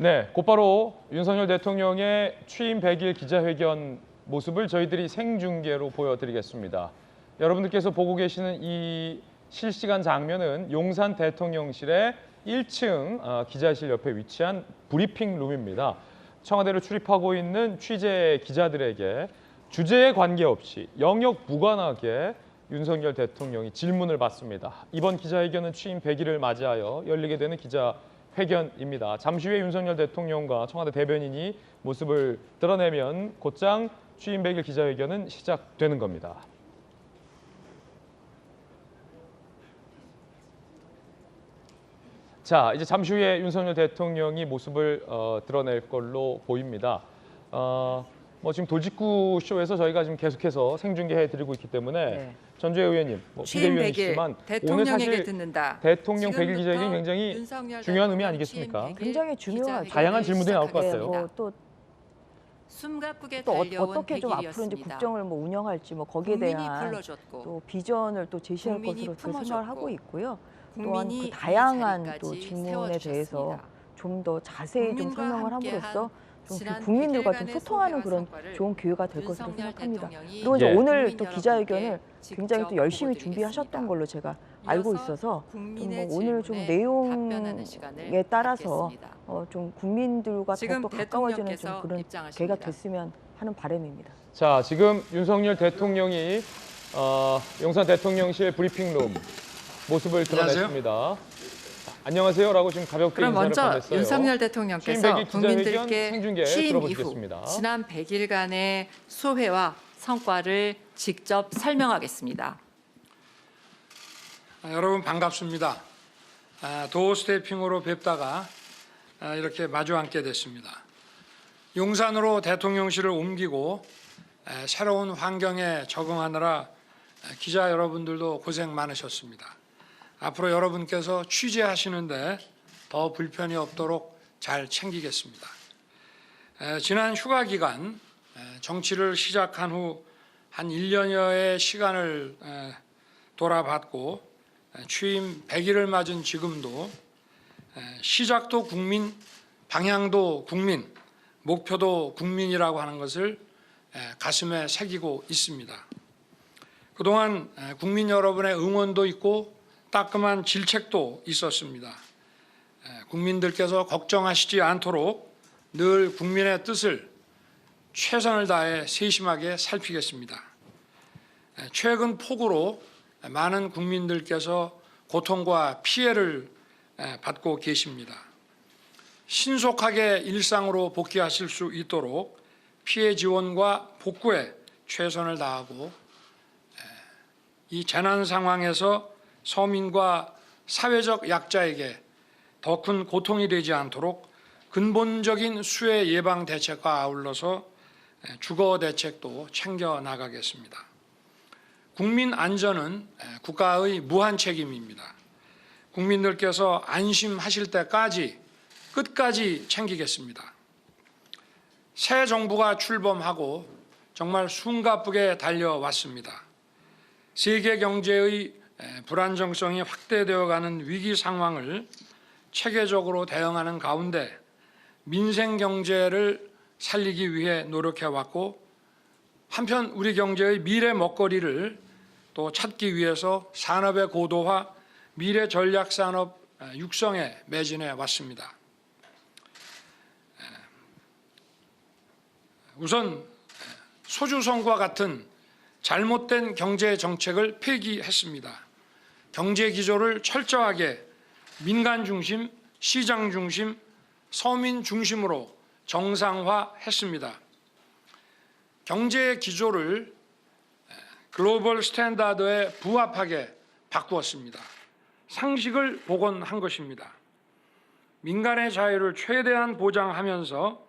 네, 곧바로 윤석열 대통령의 취임 100일 기자회견 모습을 저희들이 생중계로 보여드리겠습니다. 여러분들께서 보고 계시는 이 실시간 장면은 용산 대통령실의 1층 기자실 옆에 위치한 브리핑 룸입니다. 청와대로 출입하고 있는 취재 기자들에게 주제에 관계없이 영역 무관하게 윤석열 대통령이 질문을 받습니다. 이번 기자회견은 취임 100일을 맞이하여 열리게 되는 기자회견입니다. 잠시 후에 윤석열 대통령과 청와대 대변인이 모습을 드러내면 곧장 취임 100일 기자회견은 시작되는 겁니다. 자, 이제 잠시 후에 윤석열 대통령이 모습을 드러낼 걸로 보입니다. 지금 돌직구 쇼에서 저희가 지금 계속해서 생중계해드리고 있기 때문에 전주혜 의원님, 비대위원이시지만 오늘 사실 대통령 100일 기자회견이 굉장히 중요한 의미 아니겠습니까? 굉장히 중요하죠. 다양한 질문들이 나올 것 같아요. 또 숨가쁘게 어떻게 좀 앞으로 이제 국정을 운영할지 거기에 대한 또 비전을 또 제시할 것으로 생각을 하고 있고요. 또한 그 다양한 또 질문에 대해서 좀 더 자세히 좀 설명을 함으로써 좀 국민들과 좀 소통하는 그런 좋은 기회가 될 것으로 생각합니다. 그리고 이제 오늘 또 기자회견을 굉장히 또 열심히 준비하셨던 걸로 제가 알고 있어서 좀 오늘 좀 내용에 따라서 좀 국민들과 더욱더 가까워지는 좀 그런 계기가 됐으면 하는 바람입니다. 자, 지금 윤석열 대통령이 용산 대통령실 브리핑룸 모습을 드러냈습니다. 안녕하세요라고 지금 가볍게 인사를 먼저 보냈어요. 윤석열 대통령께서 국민들께 취임 이후 지난 100일간의 소회와 성과를 직접 설명하겠습니다. 여러분 반갑습니다. 도어 스태핑으로 뵙다가 이렇게 마주 앉게 됐습니다. 용산으로 대통령실을 옮기고 새로운 환경에 적응하느라 기자 여러분들도 고생 많으셨습니다. 앞으로 여러분께서 취재하시는데 더 불편이 없도록 잘 챙기겠습니다. 지난 휴가 기간 정치를 시작한 후 한 1년여의 시간을 돌아봤고 취임 100일을 맞은 지금도 시작도 국민, 방향도 국민, 목표도 국민이라고 하는 것을 가슴에 새기고 있습니다. 그동안 국민 여러분의 응원도 있고 따끔한 질책도 있었습니다. 국민들께서 걱정하시지 않도록 늘 국민의 뜻을 최선을 다해 세심하게 살피겠습니다. 최근 폭우로 많은 국민들께서 고통과 피해를 받고 계십니다. 신속하게 일상으로 복귀하실 수 있도록 피해 지원과 복구에 최선을 다하고 이 재난 상황에서 서민과 사회적 약자에게 더 큰 고통이 되지 않도록 근본적인 수해 예방 대책과 아울러서 주거 대책도 챙겨 나가겠습니다. 국민 안전은 국가의 무한 책임입니다. 국민들께서 안심하실 때까지 끝까지 챙기겠습니다. 새 정부가 출범하고 정말 숨가쁘게 달려왔습니다. 세계 경제의 불안정성이 확대되어가는 위기 상황을 체계적으로 대응하는 가운데 민생 경제를 살리기 위해 노력해왔고 한편 우리 경제의 미래 먹거리를 또 찾기 위해서 산업의 고도화, 미래 전략 산업 육성에 매진해 왔습니다. 우선 소주성과 같은 잘못된 경제 정책을 폐기했습니다. 경제 기조를 철저하게 민간 중심, 시장 중심, 서민 중심으로 정상화했습니다. 경제 기조를 글로벌 스탠다드에 부합하게 바꾸었습니다. 상식을 복원한 것입니다. 민간의 자유를 최대한 보장하면서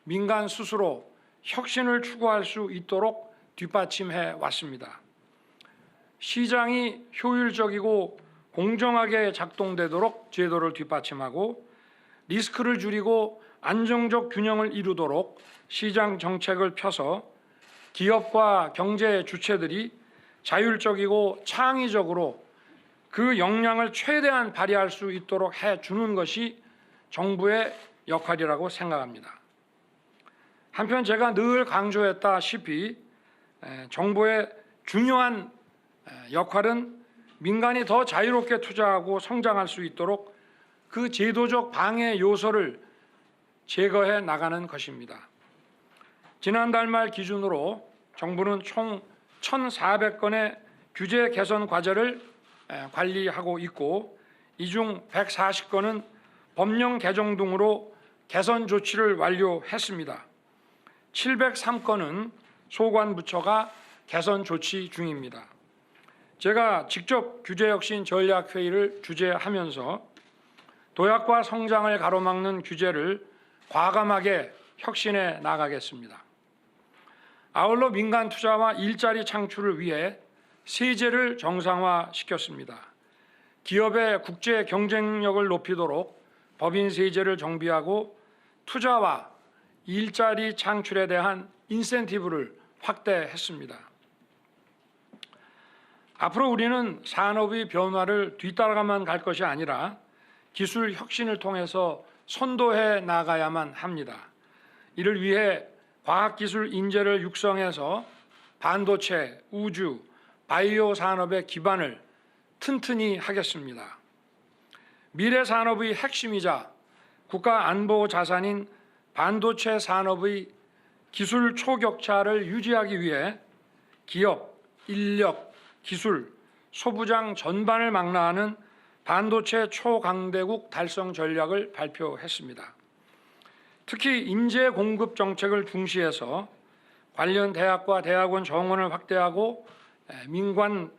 민간 스스로 혁신을 추구할 수 있도록 뒷받침해 왔습니다. 시장이 효율적이고 공정하게 작동되도록 제도를 뒷받침하고 리스크를 줄이고 안정적 균형을 이루도록 시장 정책을 펴서 기업과 경제 주체들이 자율적이고 창의적으로 그 역량을 최대한 발휘할 수 있도록 해주는 것이 정부의 역할이라고 생각합니다. 한편 제가 늘 강조했다시피 정부의 중요한 역할은 민간이 더 자유롭게 투자하고 성장할 수 있도록 그 제도적 방해 요소를 제거해 나가는 것입니다. 지난달 말 기준으로 정부는 총 1,400건의 규제 개선 과제를 관리하고 있고 이 중 140건은 법령 개정 등으로 개선 조치를 완료했습니다. 703건은 소관부처가 개선 조치 중입니다. 제가 직접 규제혁신 전략회의를 주재하면서 도약과 성장을 가로막는 규제를 과감하게 혁신해 나가겠습니다. 아울러 민간 투자와 일자리 창출을 위해 세제를 정상화시켰습니다. 기업의 국제 경쟁력을 높이도록 법인 세제를 정비하고 투자와 일자리 창출에 대한 인센티브를 확대했습니다. 앞으로 우리는 산업의 변화를 뒤따라가만 갈 것이 아니라 기술 혁신을 통해서 선도해 나가야만 합니다. 이를 위해 과학기술 인재를 육성해서 반도체, 우주, 바이오 산업의 기반을 튼튼히 하겠습니다. 미래 산업의 핵심이자 국가 안보 자산인 반도체 산업의 기술 초격차를 유지하기 위해 기업, 인력, 기술, 소부장 전반을 망라하는 반도체 초강대국 달성 전략을 발표했습니다. 특히 인재 공급 정책을 중시해서 관련 대학과 대학원 정원을 확대하고 민관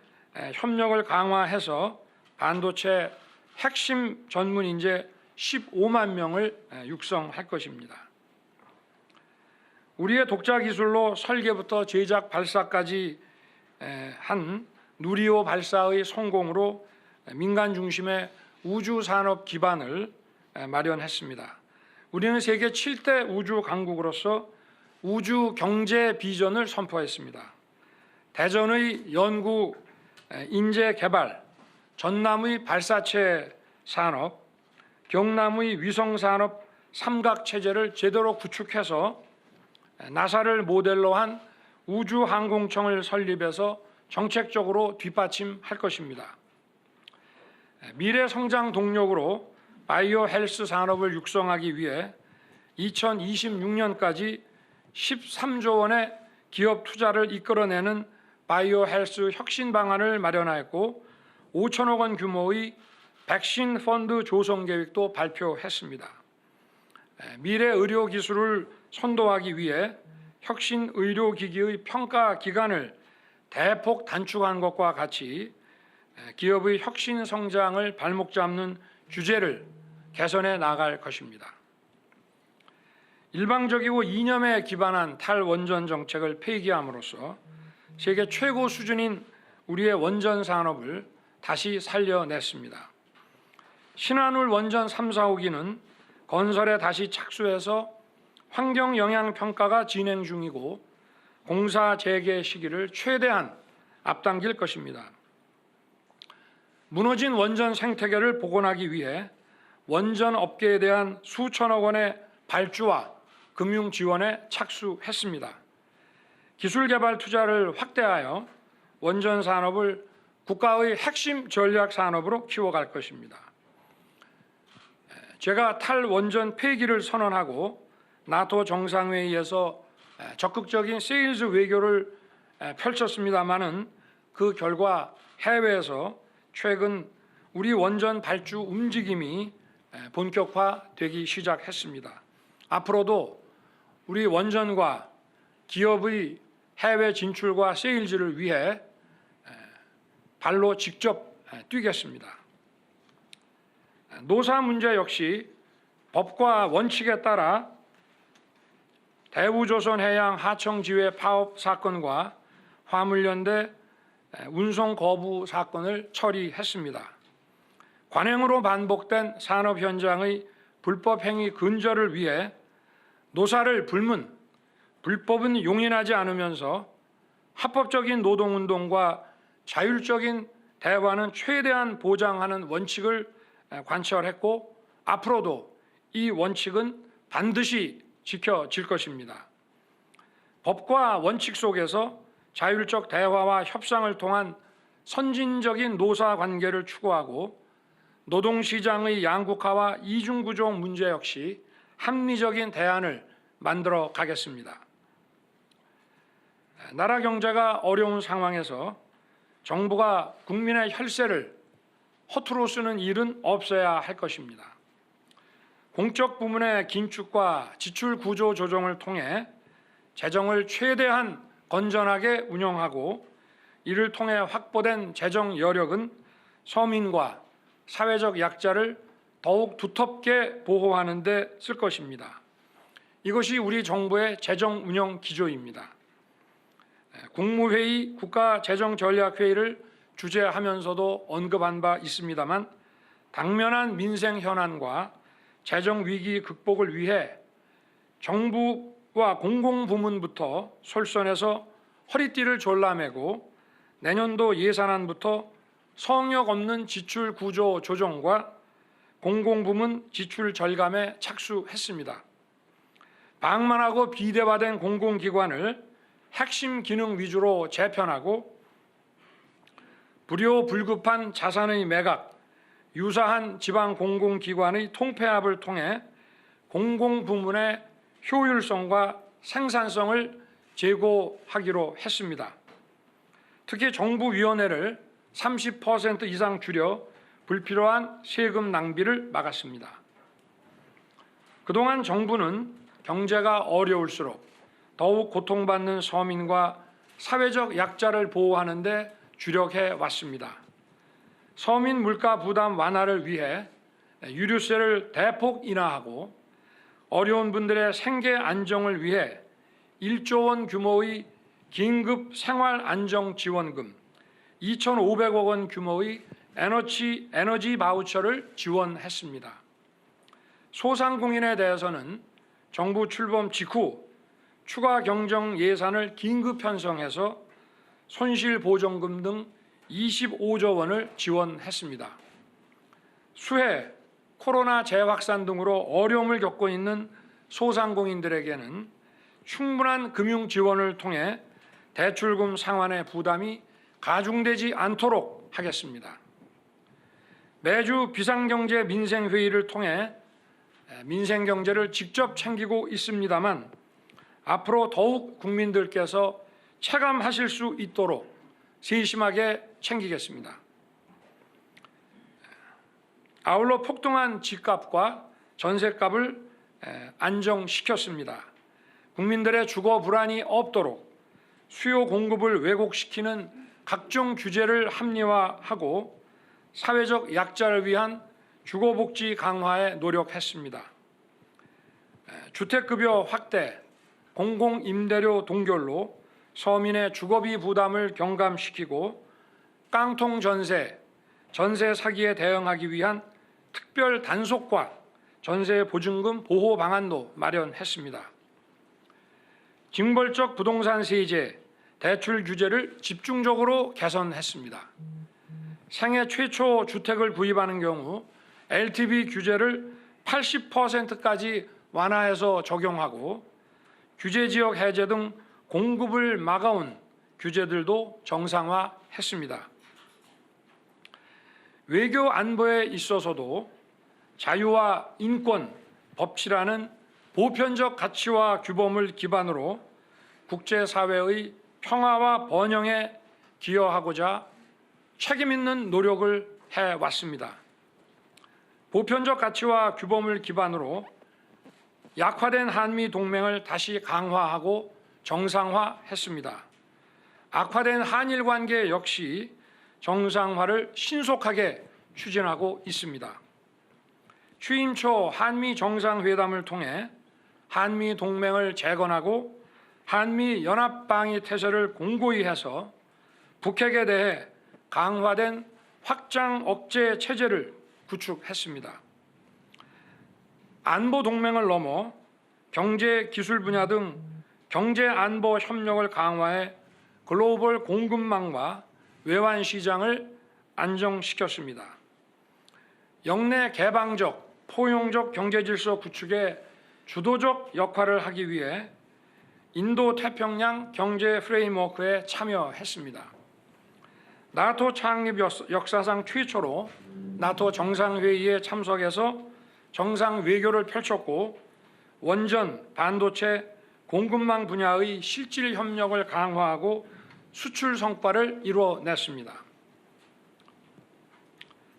협력을 강화해서 반도체 핵심 전문 인재 15만 명을 육성할 것입니다. 우리의 독자 기술로 설계부터 제작 발사까지 한 누리호 발사의 성공으로 민간 중심의 우주 산업 기반을 마련했습니다. 우리는 세계 7대 우주 강국으로서 우주 경제 비전을 선포했습니다. 대전의 연구, 인재 개발, 전남의 발사체 산업, 경남의 위성 산업 삼각 체제를 제대로 구축해서 나사를 모델로 한 우주항공청을 설립해서 정책적으로 뒷받침할 것입니다. 미래 성장 동력으로 바이오 헬스 산업을 육성하기 위해 2026년까지 13조 원의 기업 투자를 이끌어내는 바이오 헬스 혁신 방안을 마련하였고 5천억 원 규모의 백신 펀드 조성 계획도 발표했습니다. 미래 의료 기술을 선도하기 위해 혁신 의료기기의 평가 기간을 대폭 단축한 것과 같이 기업의 혁신 성장을 발목 잡는 규제를 개선해 나갈 것입니다. 일방적이고 이념에 기반한 탈원전 정책을 폐기함으로써 세계 최고 수준인 우리의 원전 산업을 다시 살려냈습니다. 신한울 원전 3, 4호기는 건설에 다시 착수해서 환경 영향 평가가 진행 중이고 공사 재개 시기를 최대한 앞당길 것입니다. 무너진 원전 생태계를 복원하기 위해 원전 업계에 대한 수천억 원의 발주와 금융 지원에 착수했습니다. 기술 개발 투자를 확대하여 원전 산업을 국가의 핵심 전략 산업으로 키워갈 것입니다. 제가 탈원전 폐기를 선언하고 나토 정상회의에서 적극적인 세일즈 외교를 펼쳤습니다마는 그 결과 해외에서 최근 우리 원전 발주 움직임이 본격화되기 시작했습니다. 앞으로도 우리 원전과 기업의 해외 진출과 세일즈를 위해 발로 직접 뛰겠습니다. 노사 문제 역시 법과 원칙에 따라 대우조선해양 하청지회 파업 사건과 화물연대 운송 거부 사건을 처리했습니다. 관행으로 반복된 산업 현장의 불법 행위 근절을 위해 노사를 불법은 용인하지 않으면서 합법적인 노동운동과 자율적인 대화는 최대한 보장하는 원칙을 관철했고 앞으로도 이 원칙은 반드시 지켜질 것입니다. 법과 원칙 속에서 자율적 대화와 협상을 통한 선진적인 노사 관계를 추구하고 노동시장의 양극화와 이중구조 문제 역시 합리적인 대안을 만들어 가겠습니다. 나라 경제가 어려운 상황에서 정부가 국민의 혈세를 허투루 쓰는 일은 없어야 할 것입니다. 공적 부문의 긴축과 지출 구조 조정을 통해 재정을 최대한 건전하게 운영하고 이를 통해 확보된 재정 여력은 서민과 사회적 약자를 더욱 두텁게 보호하는 데 쓸 것입니다. 이것이 우리 정부의 재정 운영 기조입니다. 국무회의 국가재정전략회의를 주재하면서도 언급한 바 있습니다만 당면한 민생 현안과 재정 위기 극복을 위해 정부와 공공부문부터 솔선해서 허리띠를 졸라매고 내년도 예산안부터 성역 없는 지출 구조 조정과 공공부문 지출 절감에 착수했습니다. 방만하고 비대화된 공공기관을 핵심 기능 위주로 재편하고 불효불급한 자산의 매각, 유사한 지방 공공기관의 통폐합을 통해 공공부문의 효율성과 생산성을 제고하기로 했습니다. 특히 정부위원회를 30% 이상 줄여 불필요한 세금 낭비를 막았습니다. 그동안 정부는 경제가 어려울수록 더욱 고통받는 서민과 사회적 약자를 보호하는 데 주력해 왔습니다. 서민 물가 부담 완화를 위해 유류세를 대폭 인하하고 어려운 분들의 생계 안정을 위해 1조 원 규모의 긴급 생활안정지원금, 2,500억 원 규모의 에너지 바우처를 지원했습니다. 소상공인에 대해서는 정부 출범 직후 추가 경정 예산을 긴급 편성해서 손실보전금 등 25조 원을 지원했습니다. 수해, 코로나 재확산 등으로 어려움을 겪고 있는 소상공인들에게는 충분한 금융 지원을 통해 대출금 상환의 부담이 가중되지 않도록 하겠습니다. 매주 비상경제 민생회의를 통해 민생경제를 직접 챙기고 있습니다만 앞으로 더욱 국민들께서 체감하실 수 있도록 세심하게 챙기겠습니다. 아울러 폭등한 집값과 전셋값을 안정시켰습니다. 국민들의 주거 불안이 없도록 수요 공급을 왜곡시키는 각종 규제를 합리화하고 사회적 약자를 위한 주거복지 강화에 노력했습니다. 주택급여 확대, 공공임대료 동결로 서민의 주거비 부담을 경감시키고 깡통 전세, 전세 사기에 대응하기 위한 특별 단속과 전세 보증금 보호 방안도 마련했습니다. 징벌적 부동산 세제, 대출 규제를 집중적으로 개선했습니다. 생애 최초 주택을 구입하는 경우 LTV 규제를 80%까지 완화해서 적용하고 규제지역 해제 등 공급을 막아온 규제들도 정상화했습니다. 외교 안보에 있어서도 자유와 인권, 법치라는 보편적 가치와 규범을 기반으로 국제사회의 평화와 번영에 기여하고자 책임 있는 노력을 해왔습니다. 보편적 가치와 규범을 기반으로 약화된 한미 동맹을 다시 강화하고 정상화했습니다. 악화된 한일 관계 역시 정상화를 신속하게 추진하고 있습니다. 취임 초 한미 정상회담을 통해 한미 동맹을 재건하고 한미 연합방위 태세를 공고히 해서 북핵에 대해 강화된 확장 억제 체제를 구축했습니다. 안보 동맹을 넘어 경제 기술 분야 등 경제 안보 협력을 강화해 글로벌 공급망과 외환 시장을 안정시켰습니다. 역내 개방적 포용적 경제질서 구축에 주도적 역할을 하기 위해 인도-태평양 경제 프레임워크에 참여했습니다. 나토 창립 역사상 최초로 나토 정상회의에 참석해서 정상 외교를 펼쳤고 원전, 반도체, 공급망 분야의 실질 협력을 강화하고 수출 성과를 이뤄냈습니다.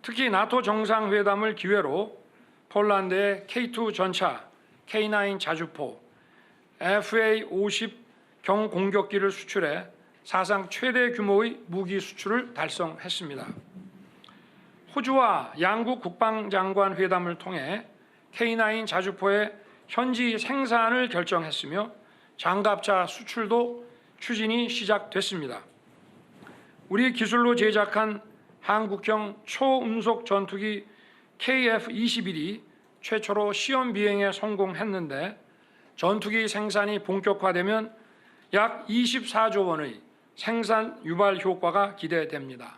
특히 나토 정상회담을 기회로 폴란드의 K2 전차, K9 자주포, FA-50 경공격기를 수출해 사상 최대 규모의 무기 수출을 달성했습니다. 호주와 양국 국방장관 회담을 통해 K9 자주포의 현지 생산을 결정했으며 장갑차 수출도 추진이 시작됐습니다. 우리 기술로 제작한 한국형 초음속 전투기 KF-21이 최초로 시험 비행에 성공했는데 전투기 생산이 본격화되면 약 24조 원의 생산 유발 효과가 기대됩니다.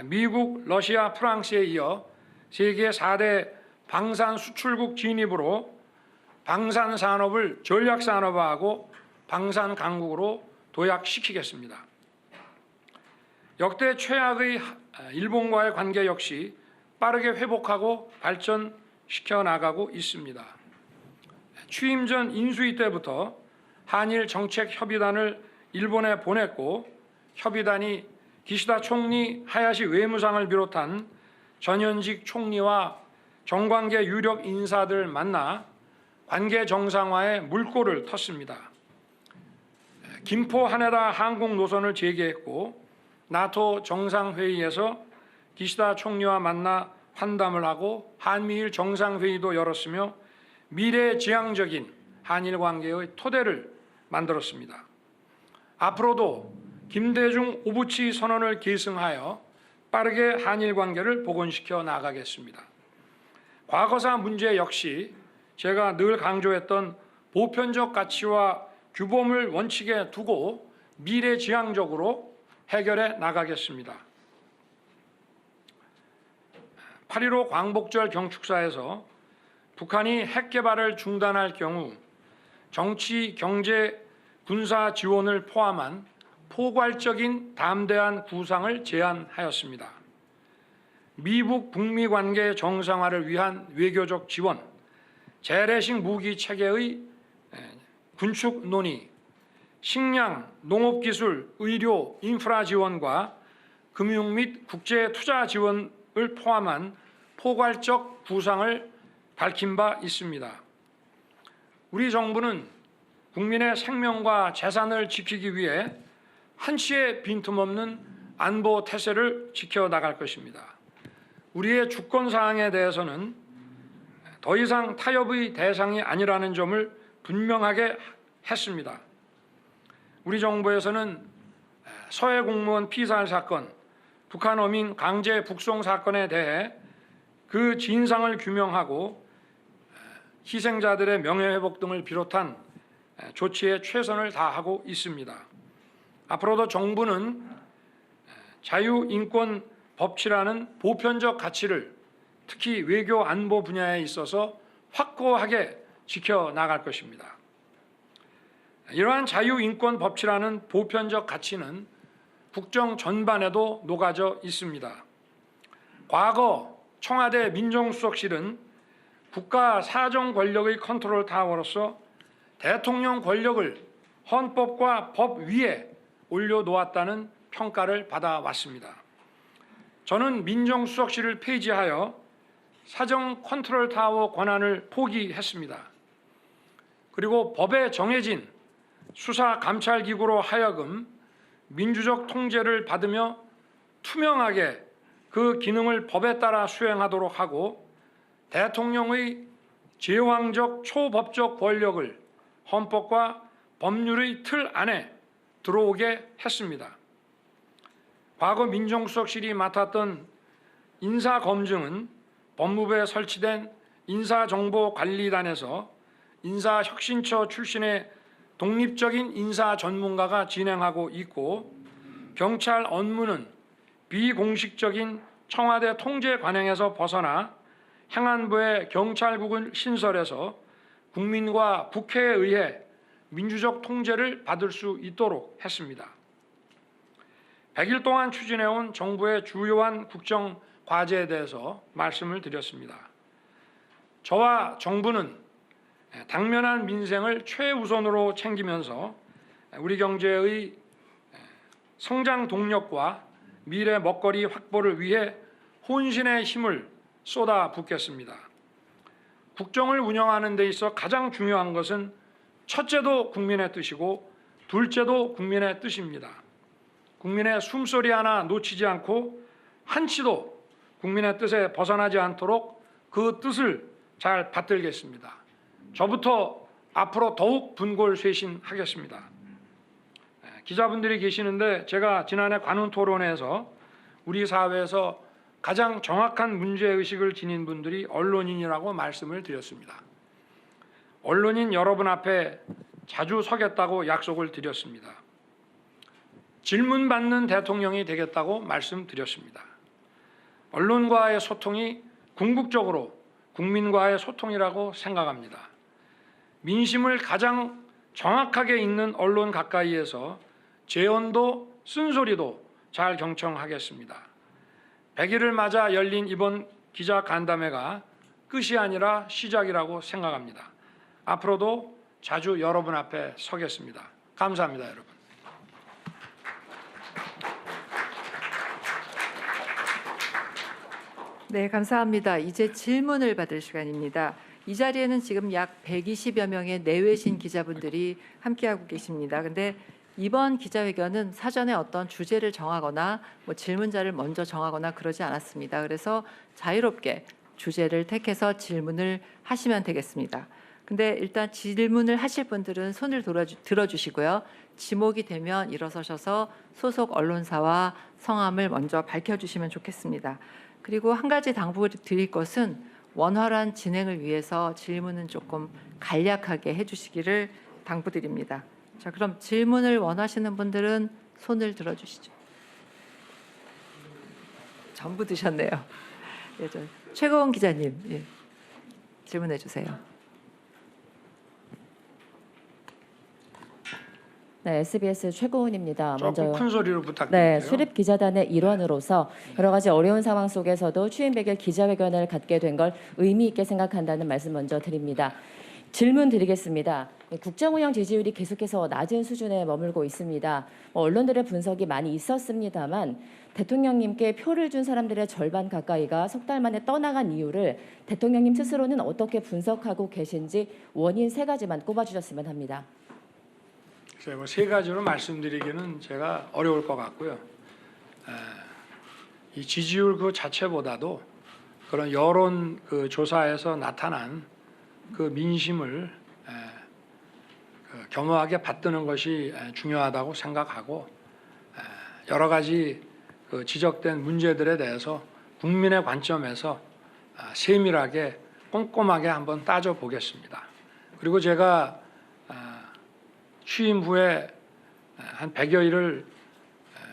미국, 러시아, 프랑스에 이어 세계 4대 방산 수출국 진입으로 방산 산업을 전략 산업화하고 방산 강국으로 도약시키겠습니다. 역대 최악의 일본과의 관계 역시 빠르게 회복하고 발전시켜 나가고 있습니다. 취임 전 인수위 때부터 한일 정책협의단을 일본에 보냈고 협의단이 기시다 총리, 하야시 외무상을 비롯한 전현직 총리와 정관계 유력 인사들 만나 관계 정상화에 물꼬를 텄습니다. 김포 하네다 항공 노선을 재개했고 나토 정상회의에서 기시다 총리와 만나 환담을 하고 한미일 정상회의도 열었으며 미래지향적인 한일 관계의 토대를 만들었습니다. 앞으로도 김대중 오부치 선언을 계승하여 빠르게 한일 관계를 복원시켜 나가겠습니다. 과거사 문제 역시 제가 늘 강조했던 보편적 가치와 규범을 원칙에 두고 미래지향적으로 해결해 나가겠습니다. 8.15 광복절 경축사에서 북한이 핵 개발을 중단할 경우 정치, 경제, 군사 지원을 포함한 포괄적인 담대한 구상을 제안하였습니다. 미북 북미 관계 정상화를 위한 외교적 지원, 재래식 무기 체계의 군축 논의, 식량, 농업기술, 의료, 인프라 지원과 금융 및 국제 투자 지원을 포함한 포괄적 구상을 밝힌 바 있습니다. 우리 정부는 국민의 생명과 재산을 지키기 위해 한치의 빈틈없는 안보 태세를 지켜나갈 것입니다. 우리의 주권 사항에 대해서는 더 이상 타협의 대상이 아니라는 점을 분명하게 했습니다. 우리 정부에서는 서해 공무원 피살 사건, 북한 어민 강제 북송 사건에 대해 그 진상을 규명하고 희생자들의 명예회복 등을 비롯한 조치에 최선을 다하고 있습니다. 앞으로도 정부는 자유인권 법치라는 보편적 가치를 특히 외교 안보 분야에 있어서 확고하게 지켜나갈 것입니다. 이러한 자유인권 법치라는 보편적 가치는 국정 전반에도 녹아져 있습니다. 과거 청와대 민정수석실은 국가 사정 권력의 컨트롤 타워로서 대통령 권력을 헌법과 법 위에 올려놓았다는 평가를 받아왔습니다. 저는 민정수석실을 폐지하여 사정 컨트롤 타워 권한을 포기했습니다. 그리고 법에 정해진 수사 감찰기구로 하여금 민주적 통제를 받으며 투명하게 그 기능을 법에 따라 수행하도록 하고 대통령의 제왕적 초법적 권력을 헌법과 법률의 틀 안에 들어오게 했습니다. 과거 민정수석실이 맡았던 인사검증은 법무부에 설치된 인사정보관리단에서 인사혁신처 출신의 독립적인 인사 전문가가 진행하고 있고 경찰 업무는 비공식적인 청와대 통제 관행에서 벗어나 행안부의 경찰국을 신설해서 국민과 국회에 의해 민주적 통제를 받을 수 있도록 했습니다. 100일 동안 추진해온 정부의 주요한 국정 과제에 대해서 말씀을 드렸습니다. 저와 정부는 당면한 민생을 최우선으로 챙기면서 우리 경제의 성장 동력과 미래 먹거리 확보를 위해 혼신의 힘을 쏟아붓겠습니다. 국정을 운영하는 데 있어 가장 중요한 것은 첫째도 국민의 뜻이고 둘째도 국민의 뜻입니다. 국민의 숨소리 하나 놓치지 않고 한치도 국민의 뜻에 벗어나지 않도록 그 뜻을 잘 받들겠습니다. 저부터 앞으로 더욱 분골쇄신하겠습니다. 기자분들이 계시는데 제가 지난해 관훈 토론회에서 우리 사회에서 가장 정확한 문제의식을 지닌 분들이 언론인이라고 말씀을 드렸습니다. 언론인 여러분 앞에 자주 서겠다고 약속을 드렸습니다. 질문받는 대통령이 되겠다고 말씀드렸습니다. 언론과의 소통이 궁극적으로 국민과의 소통이라고 생각합니다. 민심을 가장 정확하게 읽는 언론 가까이에서 재언도 쓴소리도 잘 경청하겠습니다. 100일을 맞아 열린 이번 기자 간담회가 끝이 아니라 시작이라고 생각합니다. 앞으로도 자주 여러분 앞에 서겠습니다. 감사합니다, 여러분. 네, 감사합니다. 이제 질문을 받을 시간입니다. 이 자리에는 지금 약 120여 명의 내외신 기자분들이 함께하고 계십니다. 근데 이번 기자회견은 사전에 어떤 주제를 정하거나 질문자를 먼저 정하거나 그러지 않았습니다. 그래서 자유롭게 주제를 택해서 질문을 하시면 되겠습니다. 근데 일단 질문을 하실 분들은 손을 들어주시고요. 지목이 되면 일어서셔서 소속 언론사와 성함을 먼저 밝혀주시면 좋겠습니다. 그리고 한 가지 당부드릴 것은 원활한 진행을 위해서 질문은 조금 간략하게 해주시기를 당부드립니다. 자, 그럼 질문을 원하시는 분들은 손을 들어주시죠. 전부 드셨네요. 예, 최고원 기자님, 예, 질문해 주세요. 네, SBS 최고은입니다. 조금 큰 소리로 부탁드릴게요. 네, 수립 기자단의 일원으로서 여러 가지 어려운 상황 속에서도 취임 100일 기자회견을 갖게 된 걸 의미 있게 생각한다는 말씀 먼저 드립니다. 질문 드리겠습니다. 국정 운영 지지율이 계속해서 낮은 수준에 머물고 있습니다. 언론들의 분석이 많이 있었습니다만 대통령님께 표를 준 사람들의 절반 가까이가 석 달 만에 떠나간 이유를 대통령님 스스로는 어떻게 분석하고 계신지 원인 3가지만 꼽아주셨으면 합니다. 제가 세 가지로 말씀드리기는 제가 어려울 것 같고요. 이 지지율 그 자체보다도 그런 여론 그 조사에서 나타난 그 민심을 겸허하게 받드는 것이 중요하다고 생각하고 여러 가지 그 지적된 문제들에 대해서 국민의 관점에서 세밀하게 꼼꼼하게 한번 따져보겠습니다. 그리고 제가 취임 후에 한 100여일을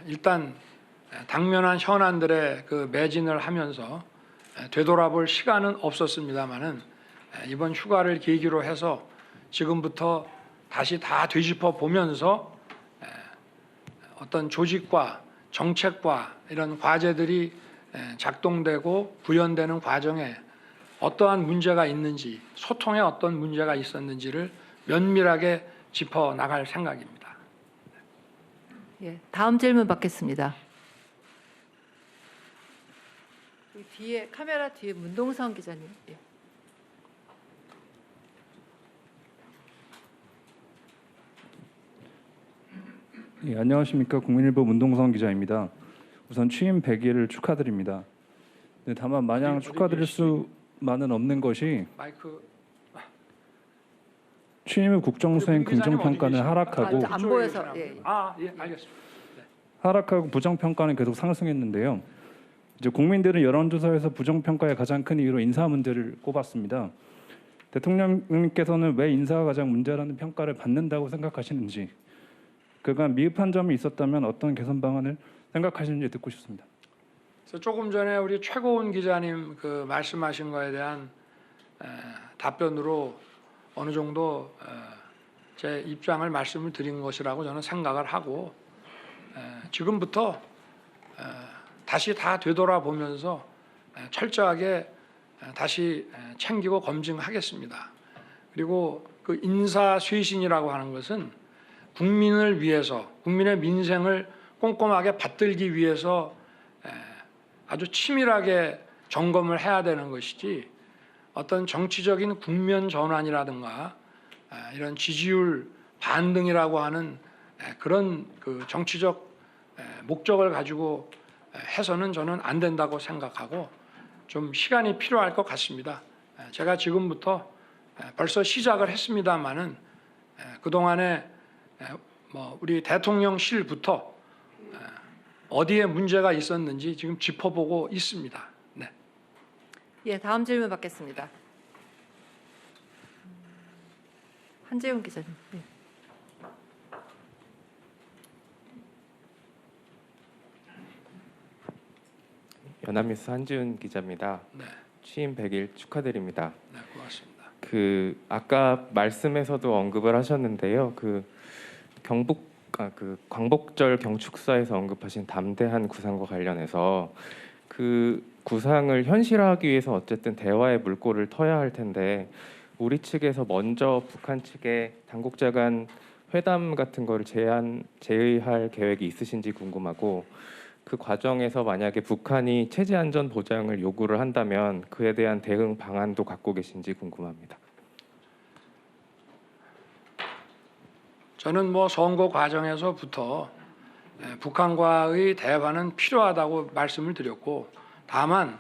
일단 당면한 현안들에 그 매진을 하면서 되돌아볼 시간은 없었습니다마는 이번 휴가를 계기로 해서 지금부터 다시 다 되짚어 보면서 어떤 조직과 정책과 이런 과제들이 작동되고 구현되는 과정에 어떠한 문제가 있는지, 소통에 어떤 문제가 있었는지를 면밀하게 짚어 나갈 생각입니다. 예, 다음 질문 받겠습니다. 뒤에 카메라 뒤에 문동성 기자님. 예. 예, 안녕하십니까. 국민일보 문동성 기자입니다. 우선 취임 100일을 축하드립니다. 네, 다만 마냥 축하드릴 수만은 없는 것이 취임 후 국정수행 긍정평가는 하락하고 안 보여서 예. 예, 알겠습니다. 하락하고 부정평가는 계속 상승했는데요. 이제 국민들은 여론조사에서 부정평가의 가장 큰 이유로 인사 문제를 꼽았습니다. 대통령님께서는 왜 인사가 가장 문제라는 평가를 받는다고 생각하시는지, 그간 미흡한 점이 있었다면 어떤 개선 방안을 생각하시는지 듣고 싶습니다. 그래서 조금 전에 우리 최고은 기자님 그 말씀하신 거에 대한 답변으로 어느 정도 제 입장을 말씀을 드린 것이라고 저는 생각을 하고 지금부터 다시 다 되돌아보면서 철저하게 다시 챙기고 검증하겠습니다. 그리고 그 인사쇄신이라고 하는 것은 국민을 위해서 국민의 민생을 꼼꼼하게 받들기 위해서 아주 치밀하게 점검을 해야 되는 것이지 어떤 정치적인 국면 전환이라든가 이런 지지율 반등이라고 하는 그런 그 정치적 목적을 가지고 해서는 저는 안 된다고 생각하고 좀 시간이 필요할 것 같습니다. 제가 지금부터 벌써 시작을 했습니다마는 그동안에 뭐 우리 대통령실부터 어디에 문제가 있었는지 지금 짚어보고 있습니다. 네. 예, 다음 질문 받겠습니다. 한재훈 기자님. 예. 연합뉴스 한지훈 기자입니다. 네. 취임 100일 축하드립니다. 네, 고맙습니다. 그 아까 말씀에서도 언급을 하셨는데요. 그 광복절 경축사에서 언급하신 담대한 구상과 관련해서 그 구상을 현실화하기 위해서 어쨌든 대화의 물꼬를 터야 할 텐데 우리 측에서 먼저 북한 측에 당국자 간 회담 같은 거를 제의할 계획이 있으신지 궁금하고 그 과정에서 만약에 북한이 체제 안전 보장을 요구를 한다면 그에 대한 대응 방안도 갖고 계신지 궁금합니다. 저는 뭐 선거 과정에서부터 북한과의 대화는 필요하다고 말씀을 드렸고 다만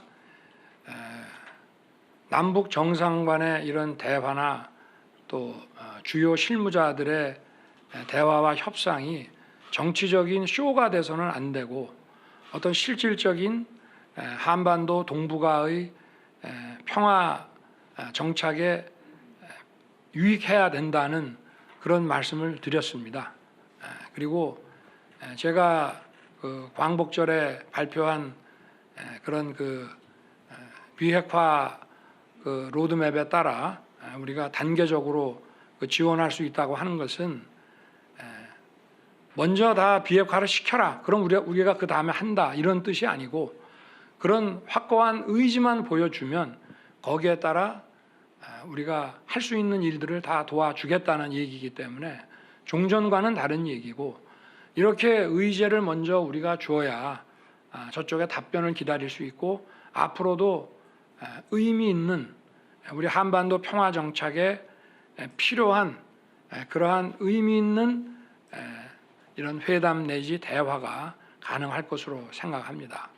남북 정상 간의 이런 대화나 또 주요 실무자들의 대화와 협상이 정치적인 쇼가 돼서는 안 되고 어떤 실질적인 한반도 동북아의 평화 정착에 유익해야 된다는 그런 말씀을 드렸습니다. 그리고 제가 그 광복절에 발표한 그런 그 비핵화 그 로드맵에 따라 우리가 단계적으로 지원할 수 있다고 하는 것은 먼저 다 비핵화를 시켜라. 그럼 우리가 그 다음에 한다. 이런 뜻이 아니고 그런 확고한 의지만 보여주면 거기에 따라 우리가 할 수 있는 일들을 다 도와주겠다는 얘기이기 때문에 종전과는 다른 얘기고 이렇게 의제를 먼저 우리가 주어야 저쪽에 답변을 기다릴 수 있고 앞으로도 의미 있는 우리 한반도 평화 정착에 필요한 그러한 의미 있는 이런 회담 내지 대화가 가능할 것으로 생각합니다.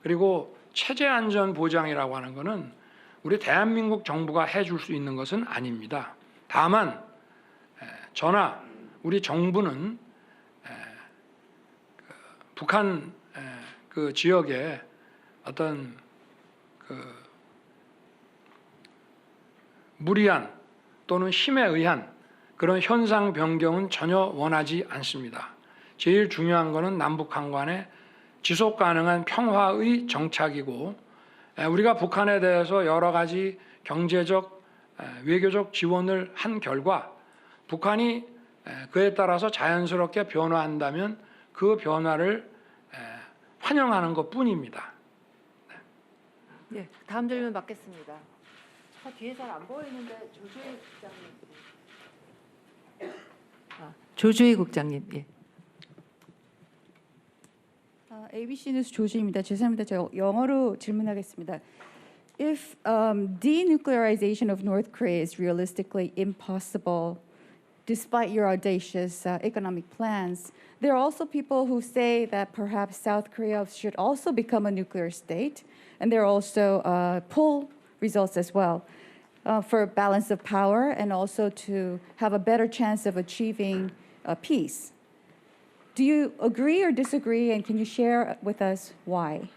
그리고 체제 안전 보장이라고 하는 것은 우리 대한민국 정부가 해줄 수 있는 것은 아닙니다. 다만 저나 우리 정부는 북한 그 지역에 어떤 그 무리한 또는 힘에 의한 그런 현상 변경은 전혀 원하지 않습니다. 제일 중요한 것은 남북한 간의 지속 가능한 평화의 정착이고 우리가 북한에 대해서 여러 가지 경제적, 외교적 지원을 한 결과 북한이 그에 따라서 자연스럽게 변화한다면 그 변화를 환영하는 것뿐입니다. 예, 다음 질문 받겠습니다. 뒤에 잘 안 보이는데 조주희 국장님. 조주희 국장님. 예. ABC 뉴스 조지입니다. 죄송합니다. 제가 영어로 질문하겠습니다. If denuclearization of North Korea is realistically impossible, despite your audacious economic plans, there are also people who say that perhaps South Korea should also become a nuclear state, and there are also poll results as well for balance of power and also to have a better chance of achieving peace. Do you agree or disagree, and can you share with us why?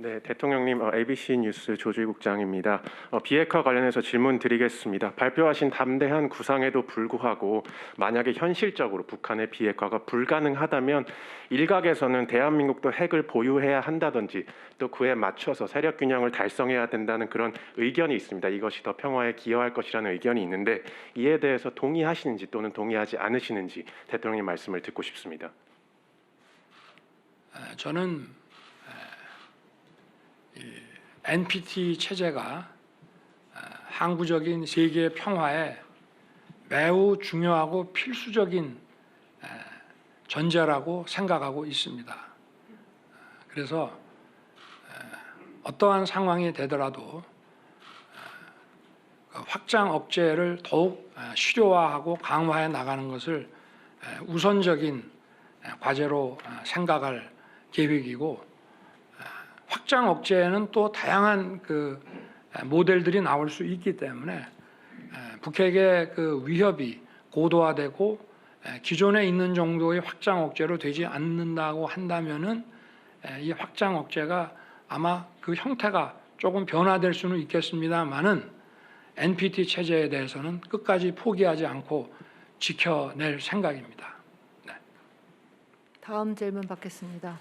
네, 대통령님, ABC 뉴스 조주희 국장입니다. 비핵화 관련해서 질문 드리겠습니다. 발표하신 담대한 구상에도 불구하고 만약에 현실적으로 북한의 비핵화가 불가능하다면 일각에서는 대한민국도 핵을 보유해야 한다든지 또 그에 맞춰서 세력 균형을 달성해야 된다는 그런 의견이 있습니다. 이것이 더 평화에 기여할 것이라는 의견이 있는데 이에 대해서 동의하시는지 또는 동의하지 않으시는지 대통령님 말씀을 듣고 싶습니다. 저는 NPT 체제가 항구적인 세계 평화에 매우 중요하고 필수적인 전제라고 생각하고 있습니다. 그래서 어떠한 상황이 되더라도 확장 억제를 더욱 실효화하고 강화해 나가는 것을 우선적인 과제로 생각할 계획이고, 확장 억제에는 또 다양한 그 모델들이 나올 수 있기 때문에 북핵의 그 위협이 고도화되고 기존에 있는 정도의 확장 억제로 되지 않는다고 한다면은 이 확장 억제가 아마 그 형태가 조금 변화될 수는 있겠습니다만은 NPT 체제에 대해서는 끝까지 포기하지 않고 지켜낼 생각입니다. 네. 다음 질문 받겠습니다.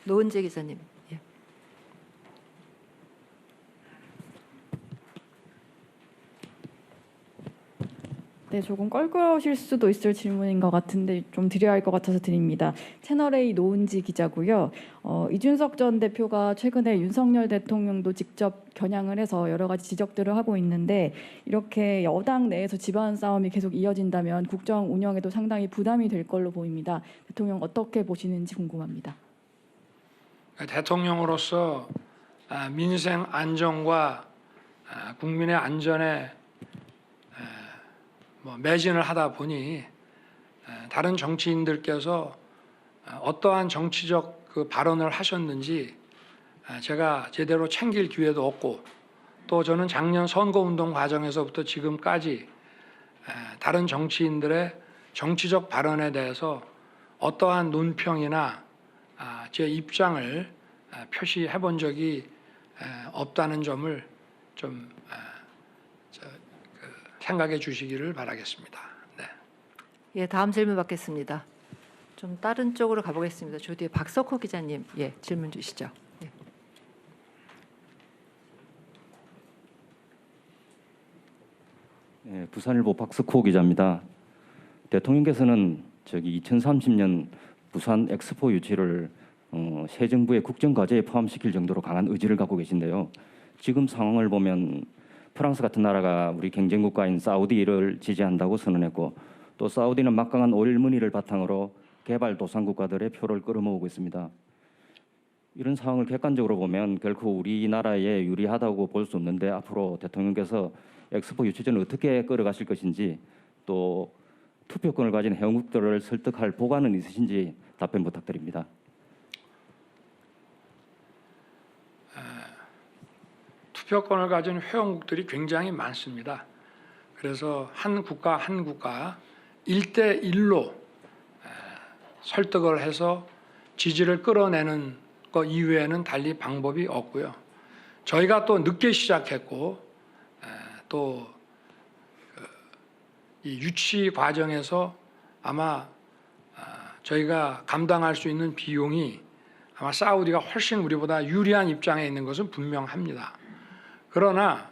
노은재 기자님. 예. 네, 조금 껄끄러우실 수도 있을 질문인 것 같은데 좀 드려야 할 것 같아서 드립니다. 채널A 노은지 기자고요. 이준석 전 대표가 최근에 윤석열 대통령도 직접 겨냥을 해서 여러 가지 지적들을 하고 있는데, 이렇게 여당 내에서 집안 싸움이 계속 이어진다면 국정 운영에도 상당히 부담이 될 걸로 보입니다. 대통령 어떻게 보시는지 궁금합니다. 대통령으로서 민생 안정과 국민의 안전에 매진을 하다 보니 다른 정치인들께서 어떠한 정치적 그 발언을 하셨는지 제가 제대로 챙길 기회도 없고, 또 저는 작년 선거운동 과정에서부터 지금까지 다른 정치인들의 정치적 발언에 대해서 어떠한 논평이나 제 입장을 표시해 본 적이 없다는 점을 좀 생각해 주시기를 바라겠습니다. 네. 예, 다음 질문 받겠습니다. 좀 다른 쪽으로 가보겠습니다. 저 뒤에 박석호 기자님, 예, 질문 주시죠. 예. 네, 부산일보 박석호 기자입니다. 대통령께서는 2030년 부산 엑스포 유치를 새 정부의 국정 과제에 포함시킬 정도로 강한 의지를 갖고 계신데요. 지금 상황을 보면 프랑스 같은 나라가 우리 경쟁 국가인 사우디를 지지한다고 선언했고, 또 사우디는 막강한 오일 문의를 바탕으로 개발 도상 국가들의 표를 끌어모으고 있습니다. 이런 상황을 객관적으로 보면 결코 우리나라에 유리하다고 볼 수 없는데, 앞으로 대통령께서 엑스포 유치전을 어떻게 끌어가실 것인지, 또 투표권을 가진 회원국들을 설득할 보관은 있으신지 답변 부탁드립니다. 투표권을 가진 회원국들이 굉장히 많습니다. 그래서 한 국가 1대1로 설득을 해서 지지를 끌어내는 것 이외에는 달리 방법이 없고요. 저희가 또 늦게 시작했고, 또 이 유치 과정에서 아마 저희가 감당할 수 있는 비용이 아마 사우디가 훨씬 우리보다 유리한 입장에 있는 것은 분명합니다. 그러나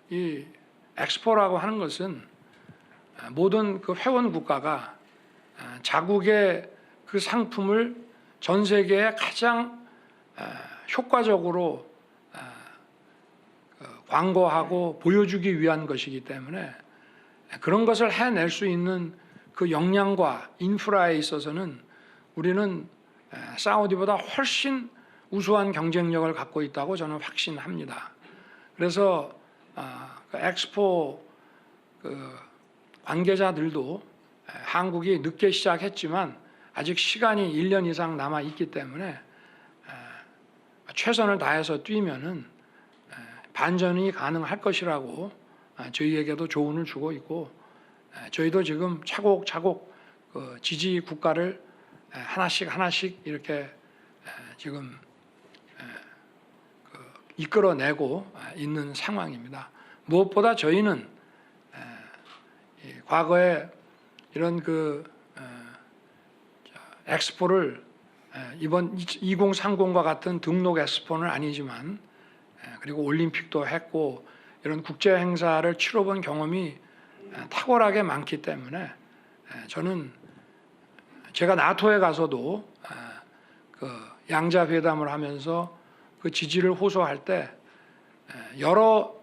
이 엑스포라고 하는 것은 모든 그 회원 국가가 자국의 그 상품을 전 세계에 가장 효과적으로 광고하고 보여주기 위한 것이기 때문에 그런 것을 해낼 수 있는 그 역량과 인프라에 있어서는 우리는 사우디보다 훨씬 우수한 경쟁력을 갖고 있다고 저는 확신합니다. 그래서 그 엑스포 관계자들도 한국이 늦게 시작했지만 아직 시간이 1년 이상 남아 있기 때문에 최선을 다해서 뛰면은 반전이 가능할 것이라고 저희에게도 조언을 주고 있고, 저희도 지금 차곡차곡 그 지지 국가를 하나씩 이렇게 지금 이끌어내고 있는 상황입니다. 무엇보다 저희는 과거에 이런 엑스포를 이번 2030과 같은 등록 엑스포는 아니지만 그리고 올림픽도 했고 이런 국제 행사를 치러본 경험이 탁월하게 많기 때문에 저는 제가 나토에 가서도 양자 회담을 하면서 그 지지를 호소할 때 여러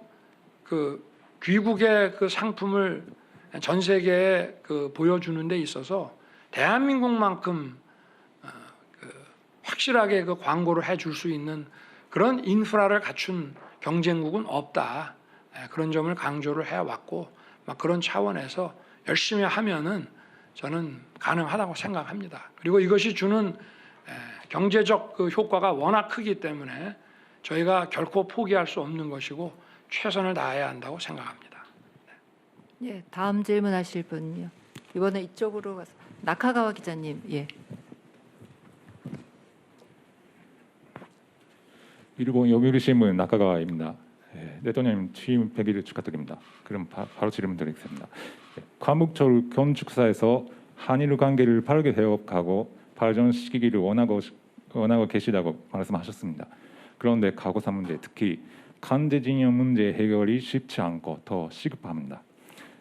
귀국의 상품을 전 세계에 보여주는 데 있어서 대한민국만큼 확실하게 광고를 해줄 수 있는 그런 인프라를 갖춘 경쟁국은 없다. 그런 점을 강조를 해왔고 그런 차원에서 열심히 하면은 저는 가능하다고 생각합니다. 그리고 이것이 주는 경제적 효과가 워낙 크기 때문에 저희가 결코 포기할 수 없는 것이고 최선을 다해야 한다고 생각합니다. 예, 다음 질문하실 분요. 이번에 이쪽으로 가서 나카가와 기자님. 예. 일본 요미우리신문 나카가와입니다. 대통령 취임 100일을 축하드립니다. 그럼 바로 질문 드리겠습니다. 광복절 건축사에서 한일 관계를 빠르게 회복하고 발전시키기를 원하고 계시다고 말씀하셨습니다. 그런데 과거사 문제, 특히 강제징용 문제 해결이 쉽지 않고 더 시급합니다.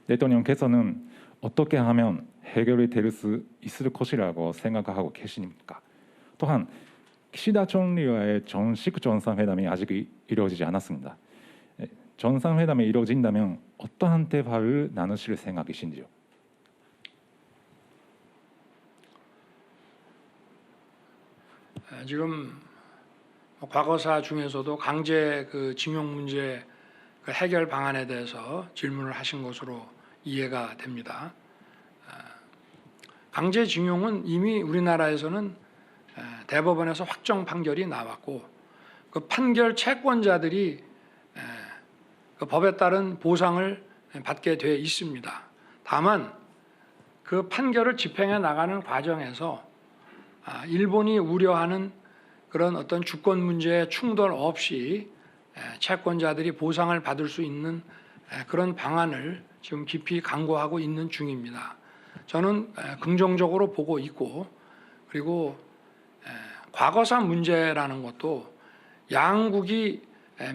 대통령께서는 어떻게 하면 해결이 될 수 있을 것이라고 생각하고 계십니까? 또한 기시다 총리와의 정식 정상회담이 아직 이루어지지 않았습니다. 정상회담이 이루어진다면 어떠한 대화를 나누실 생각이신지요? 지금 과거사 중에서도 강제 징용 문제 해결 방안에 대해서 질문을 하신 것으로 이해가 됩니다. 강제 징용은 이미 우리나라에서는 대법원에서 확정 판결이 나왔고 그 판결 채권자들이 그 법에 따른 보상을 받게 돼 있습니다. 다만 그 판결을 집행해 나가는 과정에서 일본이 우려하는 그런 어떤 주권 문제에 충돌 없이 채권자들이 보상을 받을 수 있는 그런 방안을 지금 깊이 강구하고 있는 중입니다. 저는 긍정적으로 보고 있고 그리고 과거사 문제라는 것도 양국이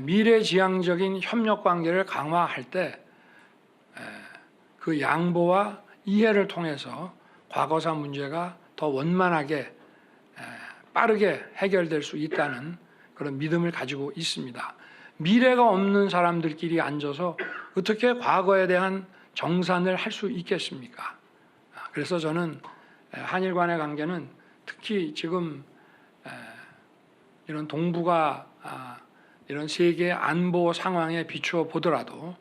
미래지향적인 협력 관계를 강화할 때 그 양보와 이해를 통해서 과거사 문제가 더 원만하게 빠르게 해결될 수 있다는 그런 믿음을 가지고 있습니다. 미래가 없는 사람들끼리 앉아서 어떻게 과거에 대한 정산을 할 수 있겠습니까? 그래서 저는 한일 간의 관계는 특히 지금 이런 동북아 이런 세계 안보 상황에 비추어 보더라도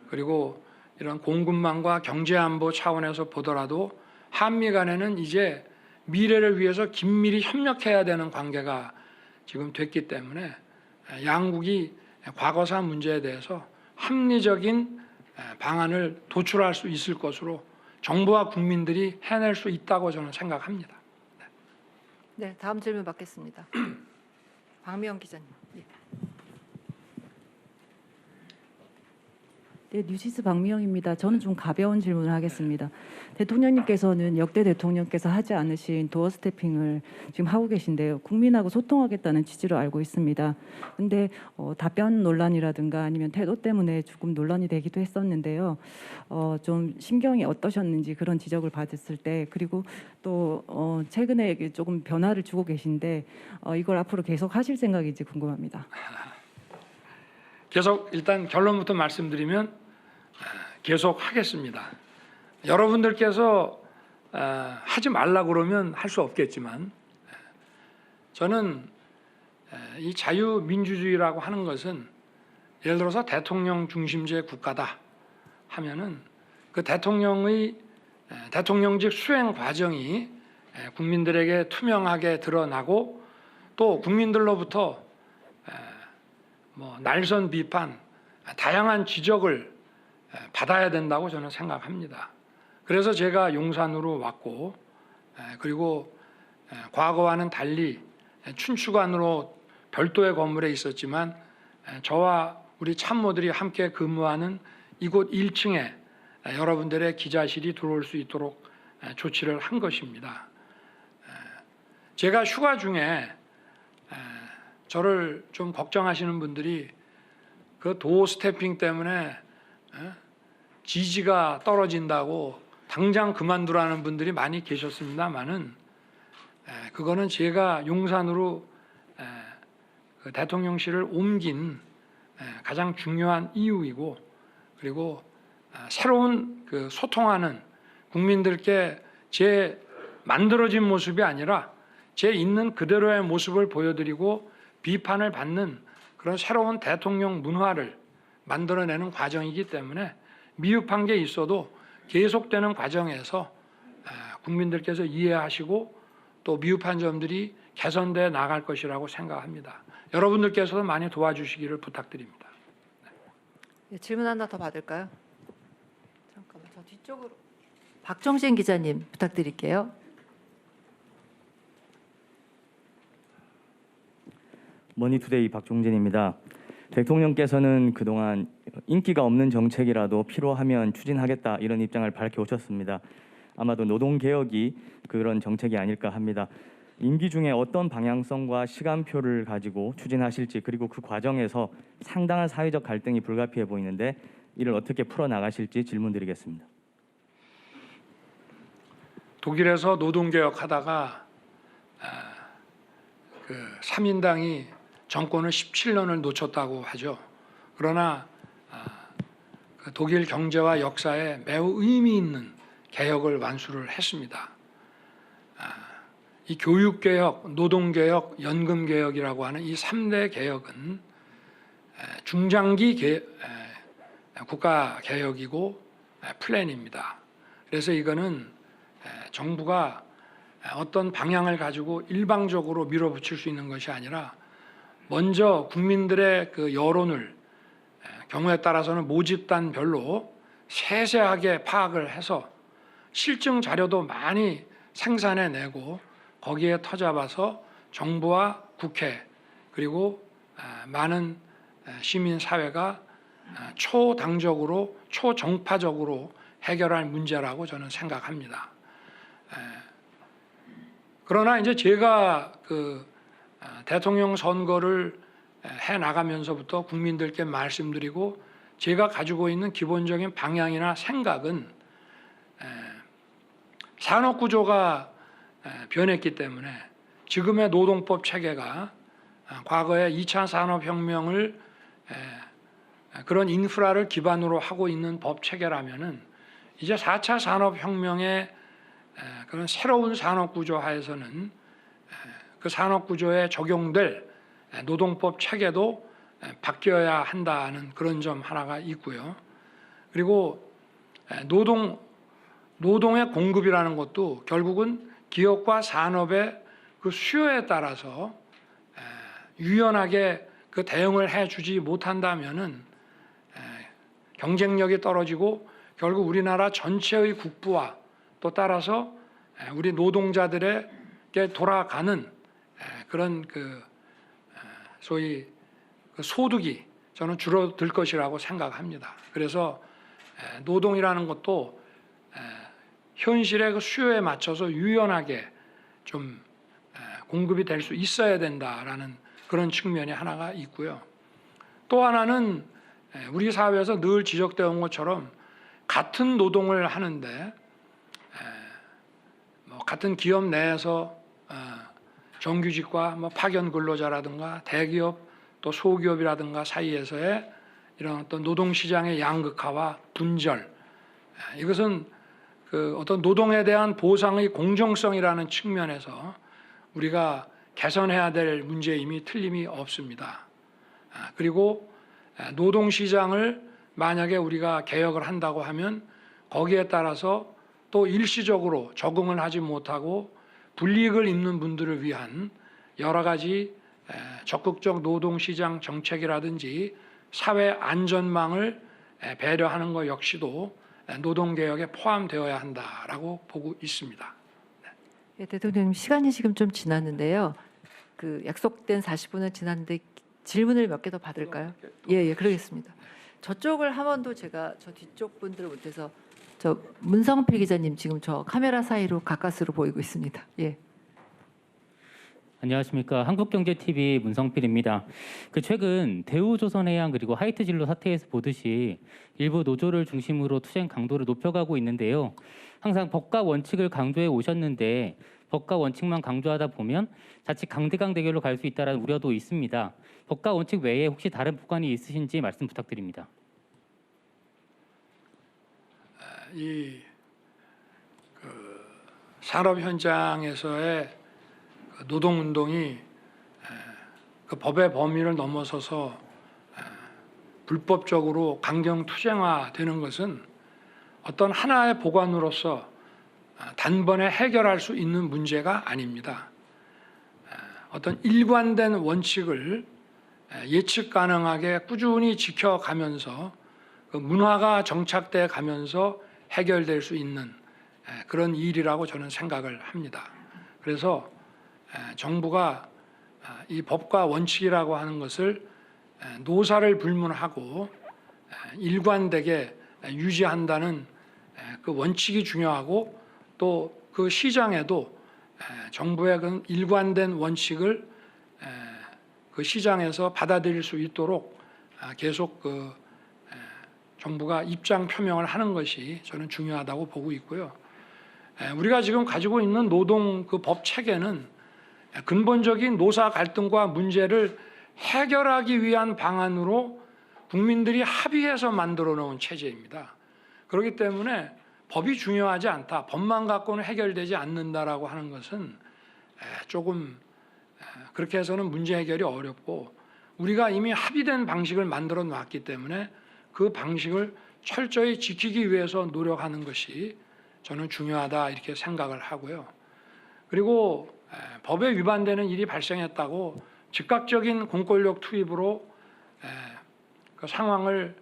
그리고 이런 공급망과 경제 안보 차원에서 보더라도 한미 간에는 이제 미래를 위해서 긴밀히 협력해야 되는 관계가 지금 됐기 때문에 양국이 과거사 문제에 대해서 합리적인 방안을 도출할 수 있을 것으로 정부와 국민들이 해낼 수 있다고 저는 생각합니다. 네, 다음 질문 받겠습니다. 박미영 기자님. 예. 네, 뉴시스 박미영입니다. 저는 좀 가벼운 질문을 하겠습니다. 대통령님께서는 역대 대통령께서 하지 않으신 도어 스태핑을 지금 하고 계신데요. 국민하고 소통하겠다는 취지로 알고 있습니다. 근데 답변 논란이라든가 아니면 태도 때문에 조금 논란이 되기도 했었는데요. 좀 심경이 어떠셨는지 그런 지적을 받았을 때 그리고 또 최근에 조금 변화를 주고 계신데 이걸 앞으로 계속 하실 생각인지 궁금합니다. 계속 일단 결론부터 말씀드리면 계속 하겠습니다. 여러분들께서 하지 말라 그러면 할 수 없겠지만 저는 이 자유민주주의라고 하는 것은 예를 들어서 대통령 중심제 국가다 하면은 그 대통령직 수행 과정이 국민들에게 투명하게 드러나고 또 국민들로부터 날선 비판, 다양한 지적을 받아야 된다고 저는 생각합니다. 그래서 제가 용산으로 왔고 그리고 과거와는 달리 춘추관으로 별도의 건물에 있었지만 저와 우리 참모들이 함께 근무하는 이곳 1층에 여러분들의 기자실이 들어올 수 있도록 조치를 한 것입니다. 제가 휴가 중에 저를 좀 걱정하시는 분들이 그 도어 스태핑 때문에 지지가 떨어진다고 당장 그만두라는 분들이 많이 계셨습니다만은 그거는 제가 용산으로 그 대통령실을 옮긴 가장 중요한 이유이고, 그리고 새로운 그 소통하는 국민들께 제 만들어진 모습이 아니라 제 있는 그대로의 모습을 보여드리고 비판을 받는 그런 새로운 대통령 문화를 만들어내는 과정이기 때문에 미흡한 게 있어도 계속되는 과정에서 국민들께서 이해하시고 또 미흡한 점들이 개선돼 나갈 것이라고 생각합니다. 여러분들께서도 많이 도와주시기를 부탁드립니다. 네, 질문 하나 더 받을까요? 잠깐만, 저 뒤쪽으로. 박정진 기자님 부탁드릴게요. 머니투데이 박종진입니다. 대통령께서는 그동안 인기가 없는 정책이라도 필요하면 추진하겠다 이런 입장을 밝혀오셨습니다. 아마도 노동개혁이 그런 정책이 아닐까 합니다. 임기 중에 어떤 방향성과 시간표를 가지고 추진하실지, 그리고 그 과정에서 상당한 사회적 갈등이 불가피해 보이는데 이를 어떻게 풀어나가실지 질문드리겠습니다. 독일에서 노동개혁하다가 그 3인당이 정권을 17년을 놓쳤다고 하죠. 그러나 그 독일 경제와 역사에 매우 의미 있는 개혁을 완수를 했습니다. 이 교육개혁, 노동개혁, 연금개혁이라고 하는 이 3대 개혁은 중장기 국가개혁이고 플랜입니다. 그래서 이거는 정부가 어떤 방향을 가지고 일방적으로 밀어붙일 수 있는 것이 아니라 먼저 국민들의 그 여론을 경우에 따라서는 모집단별로 세세하게 파악을 해서 실증 자료도 많이 생산해내고 거기에 터잡아서 정부와 국회 그리고 많은 시민사회가 초당적으로 초정파적으로 해결할 문제라고 저는 생각합니다. 그러나 이제 제가 그 대통령 선거를 해 나가면서부터 국민들께 말씀드리고 제가 가지고 있는 기본적인 방향이나 생각은 산업 구조가 변했기 때문에 지금의 노동법 체계가 과거에 2차 산업혁명을 그런 인프라를 기반으로 하고 있는 법 체계라면은 이제 4차 산업혁명의 그런 새로운 산업 구조 하에서는 그 산업 구조에 적용될 노동법 체계도 바뀌어야 한다는 그런 점 하나가 있고요. 그리고 노동의 공급이라는 것도 결국은 기업과 산업의 그 수요에 따라서 유연하게 그 대응을 해주지 못한다면은 경쟁력이 떨어지고 결국 우리나라 전체의 국부와 또 따라서 우리 노동자들에게 돌아가는 그런 그 소위 그 소득이 저는 줄어들 것이라고 생각합니다. 그래서 노동이라는 것도 현실의 그 수요에 맞춰서 유연하게 좀 공급이 될 수 있어야 된다라는 그런 측면이 하나가 있고요. 또 하나는 우리 사회에서 늘 지적되어 온 것처럼 같은 노동을 하는데 같은 기업 내에서 정규직과 파견 근로자라든가 대기업 또 소기업이라든가 사이에서의 이런 어떤 노동시장의 양극화와 분절, 이것은 그 어떤 노동에 대한 보상의 공정성이라는 측면에서 우리가 개선해야 될 문제임이 틀림이 없습니다. 그리고 노동시장을 만약에 우리가 개혁을 한다고 하면 거기에 따라서 또 일시적으로 적응을 하지 못하고 불이익을 입는 분들을 위한 여러 가지 적극적 노동시장 정책이라든지 사회 안전망을 배려하는 것 역시도 노동개혁에 포함되어야 한다라고 보고 있습니다. 네, 대통령님 시간이 지금 좀 지났는데요. 그 약속된 40분은 지났는데 질문을 몇 개 더 받을까요? 예, 그러겠습니다. 저쪽을 한 번도 제가 저 뒤쪽 분들을 못해서 저 문성필 기자님 지금 저 카메라 사이로 가까스로 보이고 있습니다. 예. 안녕하십니까. 한국경제TV 문성필입니다. 최근 대우조선해양 그리고 하이트진로 사태에서 보듯이 일부 노조를 중심으로 투쟁 강도를 높여가고 있는데요. 항상 법과 원칙을 강조해 오셨는데 법과 원칙만 강조하다 보면 자칫 강대강 대결로 갈 수 있다는 우려도 있습니다. 법과 원칙 외에 혹시 다른 법관이 있으신지 말씀 부탁드립니다. 이 산업 현장에서의 노동운동이 그 법의 범위를 넘어서서 불법적으로 강경 투쟁화되는 것은 어떤 하나의 보관으로서 단번에 해결할 수 있는 문제가 아닙니다. 어떤 일관된 원칙을 예측 가능하게 꾸준히 지켜가면서 그 문화가 정착돼 가면서 해결될 수 있는 그런 일이라고 저는 생각을 합니다. 그래서 정부가 이 법과 원칙이라고 하는 것을 노사를 불문하고 일관되게 유지한다는 그 원칙이 중요하고 또 그 시장에도 정부의 그 일관된 원칙을 그 시장에서 받아들일 수 있도록 계속 그 정부가 입장 표명을 하는 것이 저는 중요하다고 보고 있고요. 우리가 지금 가지고 있는 노동 그 법 체계는 근본적인 노사 갈등과 문제를 해결하기 위한 방안으로 국민들이 합의해서 만들어 놓은 체제입니다. 그렇기 때문에 법이 중요하지 않다, 법만 갖고는 해결되지 않는다라고 하는 것은 조금 그렇게 해서는 문제 해결이 어렵고 우리가 이미 합의된 방식을 만들어 놨기 때문에 그 방식을 철저히 지키기 위해서 노력하는 것이 저는 중요하다 이렇게 생각을 하고요. 그리고 법에 위반되는 일이 발생했다고 즉각적인 공권력 투입으로 그 상황을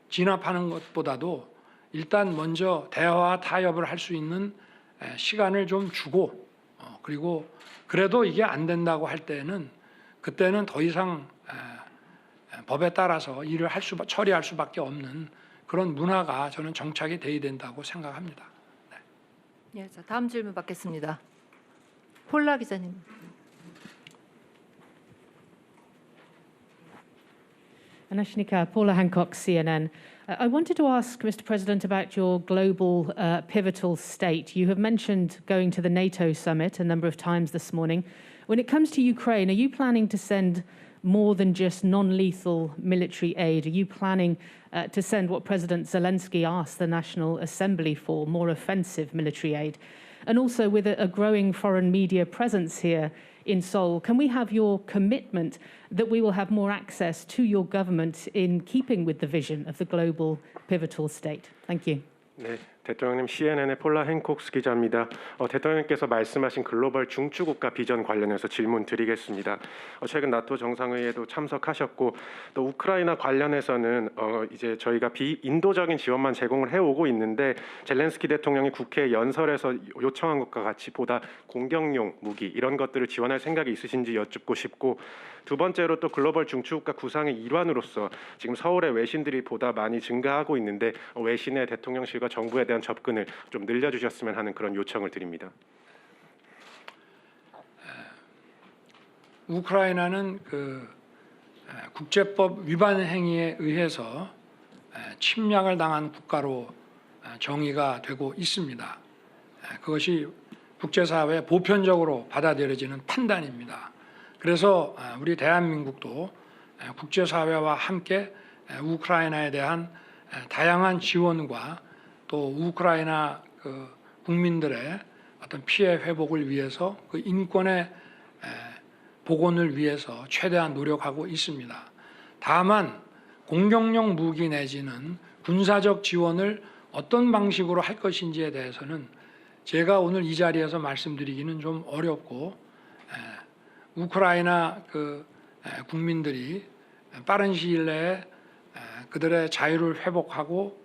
진압하는 것보다도 일단 먼저 대화와 타협을 할 수 있는 시간을 좀 주고 그리고 그래도 이게 안 된다고 할 때는 그때는 더 이상 법에 따라서 일을 처리할 수밖에 없는 그런 문화가 저는 정착이 돼야 된다고 생각합니다. 네. 예, 자, 다음 질문 받겠습니다. 폴라 기자님. Anashnika, Paula Hancock, CNN. I wanted to ask, Mr. President, about your global pivotal state. You have mentioned going to the NATO summit a number of times this morning. When it comes to Ukraine, are you planning to send more than just non-lethal military aid? Are you planning to send what President Zelensky asked the National Assembly for, more offensive military aid? And also with a growing foreign media presence here in Seoul, can we have your commitment that we will have more access to your government in keeping with the vision of the global pivotal state? Thank you. 네, 대통령님, CNN의 폴라 행콕스 기자입니다. 대통령님께서 말씀하신 글로벌 중추국가 비전 관련해서 질문 드리겠습니다. 최근 나토 정상회의에도 참석하셨고 또 우크라이나 관련해서는 이제 저희가 비인도적인 지원만 제공을 해오고 있는데 젤렌스키 대통령이 국회 연설에서 요청한 것과 같이 보다 공격용 무기 이런 것들을 지원할 생각이 있으신지 여쭙고 싶고 두 번째로 또 글로벌 중추국가 구상의 일환으로서 지금 서울의 외신들이 보다 많이 증가하고 있는데 외신의 대통령실과 정부에 대한 접근을 좀 늘려주셨으면 하는 그런 요청을 드립니다. 우크라이나는 그 국제법 위반 행위에 의해서 침략을 당한 국가로 정의가 되고 있습니다. 그것이 국제사회에 보편적으로 받아들여지는 판단입니다. 그래서 우리 대한민국도 국제사회와 함께 우크라이나에 대한 다양한 지원과 또 우크라이나 그 국민들의 어떤 피해 회복을 위해서 그 인권의 복원을 위해서 최대한 노력하고 있습니다. 다만 공격용 무기 내지는 군사적 지원을 어떤 방식으로 할 것인지에 대해서는 제가 오늘 이 자리에서 말씀드리기는 좀 어렵고 우크라이나 그 국민들이 빠른 시일 내에 그들의 자유를 회복하고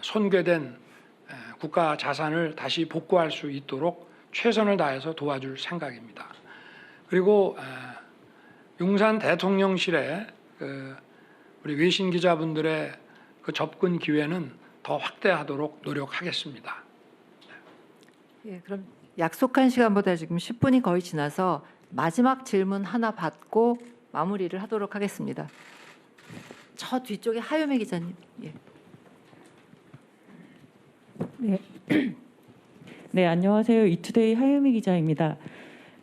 손괴된 국가 자산을 다시 복구할 수 있도록 최선을 다해서 도와줄 생각입니다. 그리고 용산 대통령실에 우리 외신 기자분들의 그 접근 기회는 더 확대하도록 노력하겠습니다. 예, 그럼 약속한 시간보다 지금 10분이 거의 지나서 마지막 질문 하나 받고 마무리를 하도록 하겠습니다. 저 뒤쪽에 하요미 기자님. 예. 네. 네, 안녕하세요. 이투데이 하유미 기자입니다.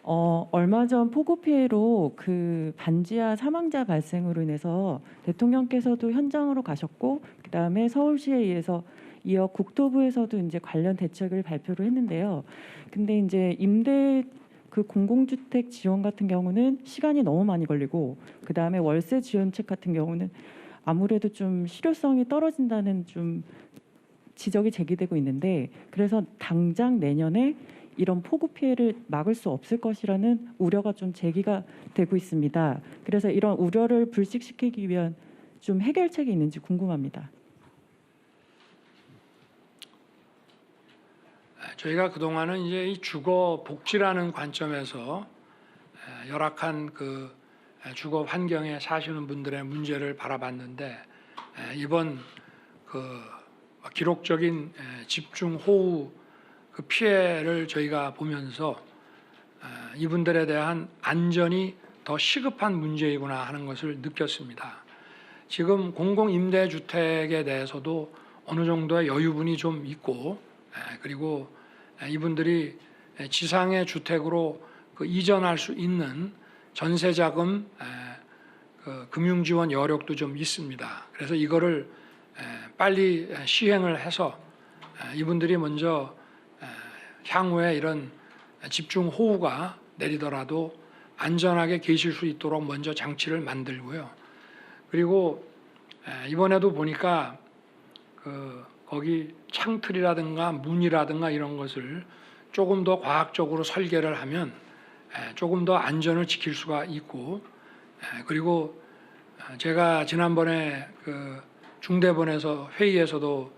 얼마 전 폭우 피해로 그 반지하 사망자 발생으로 인해서 대통령께서도 현장으로 가셨고, 그다음에 서울시에 의해서 이어 국토부에서도 이제 관련 대책을 발표를 했는데요. 근데 이제 임대 그 공공주택 지원 같은 경우는 시간이 너무 많이 걸리고, 그다음에 월세 지원책 같은 경우는 아무래도 좀 실효성이 떨어진다는 좀 지적이 제기되고 있는데, 그래서 당장 내년에 이런 폭우 피해를 막을 수 없을 것이라는 우려가 좀 제기가 되고 있습니다. 그래서 이런 우려를 불식시키기 위한 좀 해결책이 있는지 궁금합니다. 저희가 그동안은 이제 이 주거 복지라는 관점에서 열악한 그 주거 환경에 사시는 분들의 문제를 바라봤는데, 이번 그 기록적인 집중호우 그 피해를 저희가 보면서 이분들에 대한 안전이 더 시급한 문제이구나 하는 것을 느꼈습니다. 지금 공공임대주택에 대해서도 어느 정도의 여유분이 좀 있고, 그리고 이분들이 지상의 주택으로 그 이전할 수 있는 전세자금 그 금융지원 여력도 좀 있습니다. 그래서 이거를 빨리 시행을 해서 이분들이 먼저 향후에 이런 집중호우가 내리더라도 안전하게 계실 수 있도록 먼저 장치를 만들고요. 그리고 이번에도 보니까 거기 창틀이라든가 문이라든가 이런 것을 조금 더 과학적으로 설계를 하면 조금 더 안전을 지킬 수가 있고, 그리고 제가 지난번에 그 중대본에서 회의에서도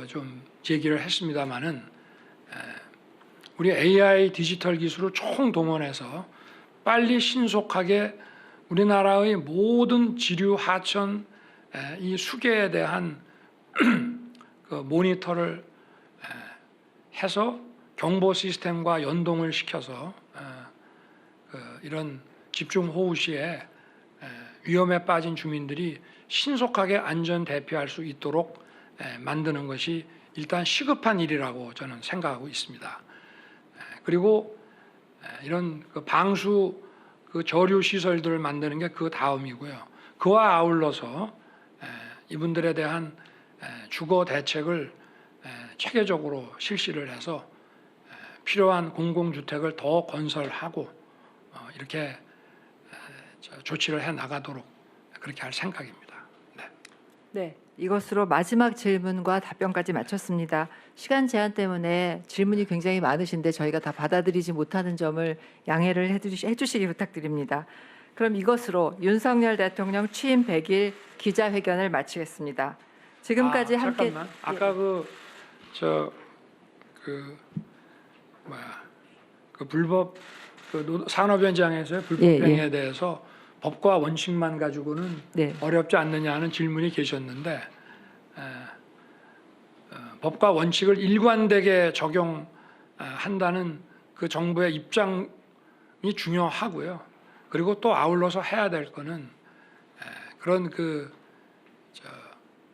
좀 제기를 했습니다마는 우리 AI 디지털 기술을 총동원해서 빨리 신속하게 우리나라의 모든 지류 하천 이 수계에 대한 그 모니터를 해서 경보 시스템과 연동을 시켜서 이런 집중호우 시에 위험에 빠진 주민들이 신속하게 안전 대피할 수 있도록 만드는 것이 일단 시급한 일이라고 저는 생각하고 있습니다. 그리고 이런 그 방수 그 저류 시설들을 만드는 게 그 다음이고요. 그와 아울러서 이분들에 대한 주거 대책을 체계적으로 실시를 해서 필요한 공공주택을 더 건설하고 이렇게 조치를 해 나가도록 그렇게 할 생각입니다. 네, 이것으로 마지막 질문과 답변까지 마쳤습니다. 시간 제한 때문에 질문이 굉장히 많으신데 저희가 다 받아들이지 못하는 점을 양해를 해주시기 부탁드립니다. 그럼 이것으로 윤석열 대통령 취임 100일 기자회견을 마치겠습니다. 지금까지 함께 잠깐만. 아까 그 불법 그 산업 현장에서의 불법 행위에 대해서 법과 원칙만 가지고는 어렵지 않느냐 하는 질문이 계셨는데, 법과 원칙을 일관되게 적용한다는 그 정부의 입장이 중요하고요. 그리고 또 아울러서 해야 될 거는 그런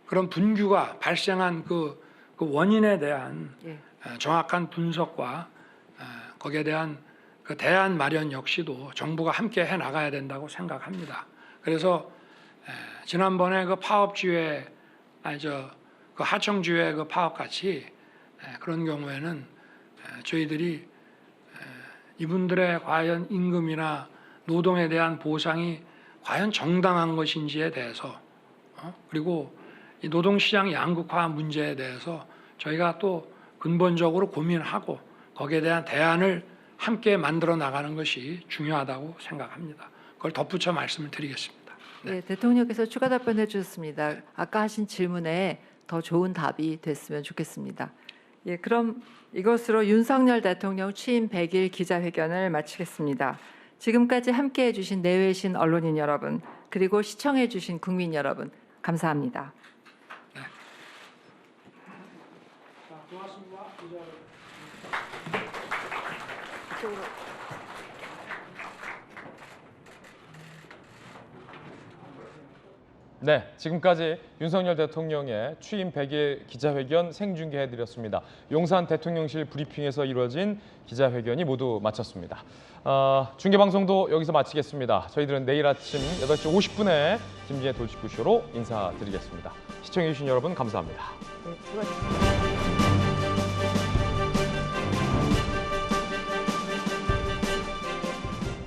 그런 분규가 발생한 그 원인에 대한 정확한 분석과 거기에 대한 그 대안 마련 역시도 정부가 함께 해 나가야 된다고 생각합니다. 그래서 지난번에 그 파업지회, 그 하청지회 그 파업 같이 그런 경우에는 저희들이 이분들의 과연 임금이나 노동에 대한 보상이 과연 정당한 것인지에 대해서 그리고 이 노동시장 양극화 문제에 대해서 저희가 또 근본적으로 고민하고 거기에 대한 대안을 함께 만들어 나가는 것이 중요하다고 생각합니다. 그걸 덧붙여 말씀을 드리겠습니다. 네, 대통령께서 추가 답변해 주셨습니다. 아까 하신 질문에 더 좋은 답이 됐으면 좋겠습니다. 예, 그럼 이것으로 윤석열 대통령 취임 100일 기자회견을 마치겠습니다. 지금까지 함께해 주신 내외신 언론인 여러분, 그리고 시청해 주신 국민 여러분, 감사합니다. 네, 지금까지 윤석열 대통령의 취임 100일 기자회견 생중계해드렸습니다. 용산 대통령실 브리핑에서 이루어진 기자회견이 모두 마쳤습니다. 중계방송도 여기서 마치겠습니다. 저희들은 내일 아침 8시 50분에 김진의 돌직구쇼로 인사드리겠습니다. 시청해주신 여러분 감사합니다. 네, 수고하셨습니다.